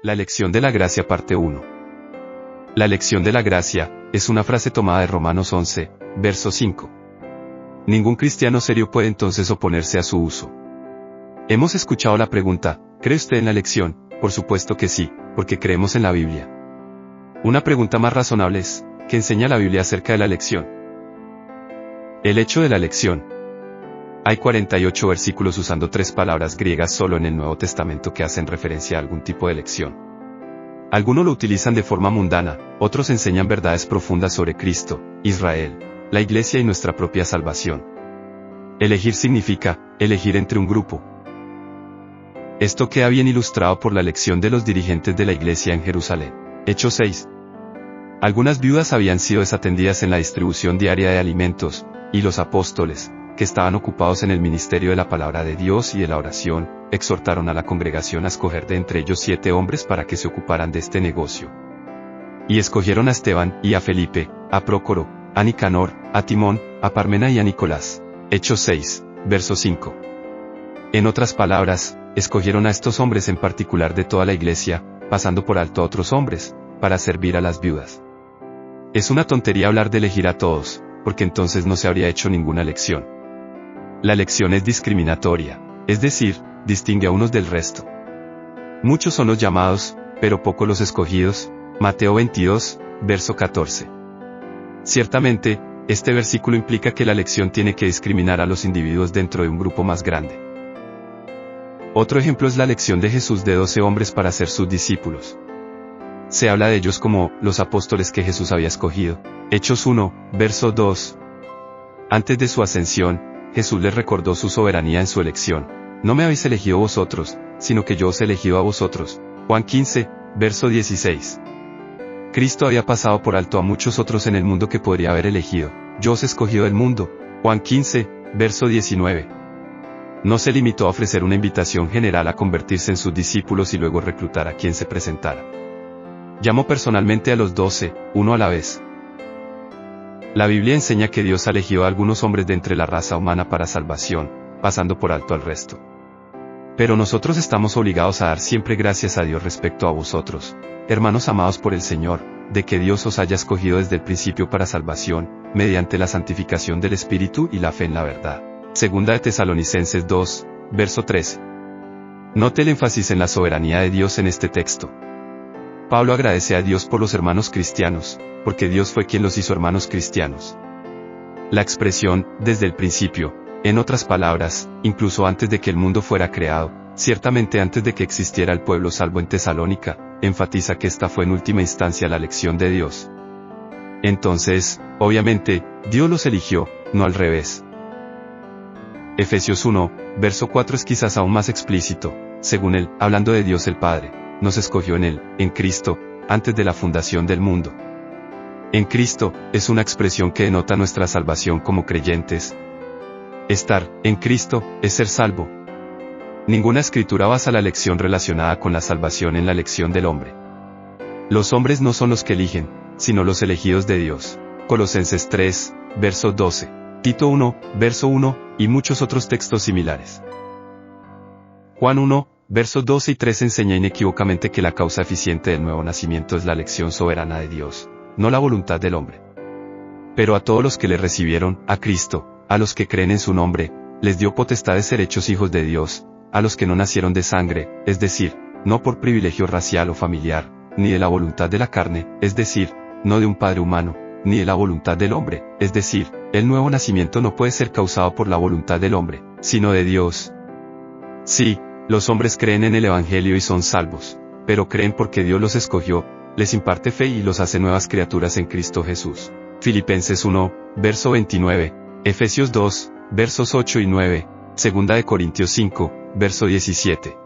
La elección de la gracia parte 1. La elección de la gracia es una frase tomada de Romanos 11, verso 5. Ningún cristiano serio puede entonces oponerse a su uso. Hemos escuchado la pregunta, ¿cree usted en la elección? Por supuesto que sí, porque creemos en la Biblia. Una pregunta más razonable es, ¿qué enseña la Biblia acerca de la elección? El hecho de la elección. Hay 48 versículos usando 3 palabras griegas solo en el Nuevo Testamento que hacen referencia a algún tipo de elección. Algunos lo utilizan de forma mundana, otros enseñan verdades profundas sobre Cristo, Israel, la Iglesia y nuestra propia salvación. Elegir significa, elegir entre un grupo. Esto queda bien ilustrado por la elección de los dirigentes de la Iglesia en Jerusalén. Hechos 6. Algunas viudas habían sido desatendidas en la distribución diaria de alimentos, y los apóstoles, que estaban ocupados en el ministerio de la palabra de Dios y de la oración, exhortaron a la congregación a escoger de entre ellos 7 hombres para que se ocuparan de este negocio. Y escogieron a Esteban, y a Felipe, a Prócoro, a Nicanor, a Timón, a Parmena y a Nicolás. Hechos 6, verso 5. En otras palabras, escogieron a estos hombres en particular de toda la iglesia, pasando por alto a otros hombres, para servir a las viudas. Es una tontería hablar de elegir a todos, porque entonces no se habría hecho ninguna elección. La elección es discriminatoria, es decir, distingue a unos del resto. Muchos son los llamados, pero pocos los escogidos. Mateo 22, verso 14. Ciertamente, este versículo implica que la elección tiene que discriminar a los individuos dentro de un grupo más grande. Otro ejemplo es la elección de Jesús de 12 hombres para ser sus discípulos. Se habla de ellos como los apóstoles que Jesús había escogido. Hechos 1, verso 2. Antes de su ascensión, Jesús les recordó su soberanía en su elección. No me habéis elegido vosotros, sino que yo os he elegido a vosotros. Juan 15, verso 16. Cristo había pasado por alto a muchos otros en el mundo que podría haber elegido. Yo os he escogido del mundo. Juan 15, verso 19. No se limitó a ofrecer una invitación general a convertirse en sus discípulos y luego reclutar a quien se presentara. Llamó personalmente a los 12, uno a la vez. La Biblia enseña que Dios ha elegido a algunos hombres de entre la raza humana para salvación, pasando por alto al resto. Pero nosotros estamos obligados a dar siempre gracias a Dios respecto a vosotros, hermanos amados por el Señor, de que Dios os haya escogido desde el principio para salvación, mediante la santificación del Espíritu y la fe en la verdad. Segunda de Tesalonicenses 2, verso 13. Note el énfasis en la soberanía de Dios en este texto. Pablo agradece a Dios por los hermanos cristianos, porque Dios fue quien los hizo hermanos cristianos. La expresión, desde el principio, en otras palabras, incluso antes de que el mundo fuera creado, ciertamente antes de que existiera el pueblo salvo en Tesalónica, enfatiza que esta fue en última instancia la elección de Dios. Entonces, obviamente, Dios los eligió, no al revés. Efesios 1, verso 4 es quizás aún más explícito. Según él, hablando de Dios el Padre, nos escogió en él, en Cristo, antes de la fundación del mundo. En Cristo, es una expresión que denota nuestra salvación como creyentes. Estar en Cristo es ser salvo. Ninguna escritura basa la elección relacionada con la salvación en la elección del hombre. Los hombres no son los que eligen, sino los elegidos de Dios. Colosenses 3, verso 12, Tito 1, verso 1, y muchos otros textos similares. Juan 1, versos 12 y 13 enseña inequívocamente que la causa eficiente del nuevo nacimiento es la elección soberana de Dios, no la voluntad del hombre. Pero a todos los que le recibieron, a Cristo, a los que creen en su nombre, les dio potestad de ser hechos hijos de Dios, a los que no nacieron de sangre, es decir, no por privilegio racial o familiar, ni de la voluntad de la carne, es decir, no de un padre humano, ni de la voluntad del hombre, es decir, el nuevo nacimiento no puede ser causado por la voluntad del hombre, sino de Dios. Sí, los hombres creen en el Evangelio y son salvos, pero creen porque Dios los escogió, les imparte fe y los hace nuevas criaturas en Cristo Jesús. Filipenses 1, verso 29, Efesios 2, versos 8 y 9, Segunda de Corintios 5, verso 17.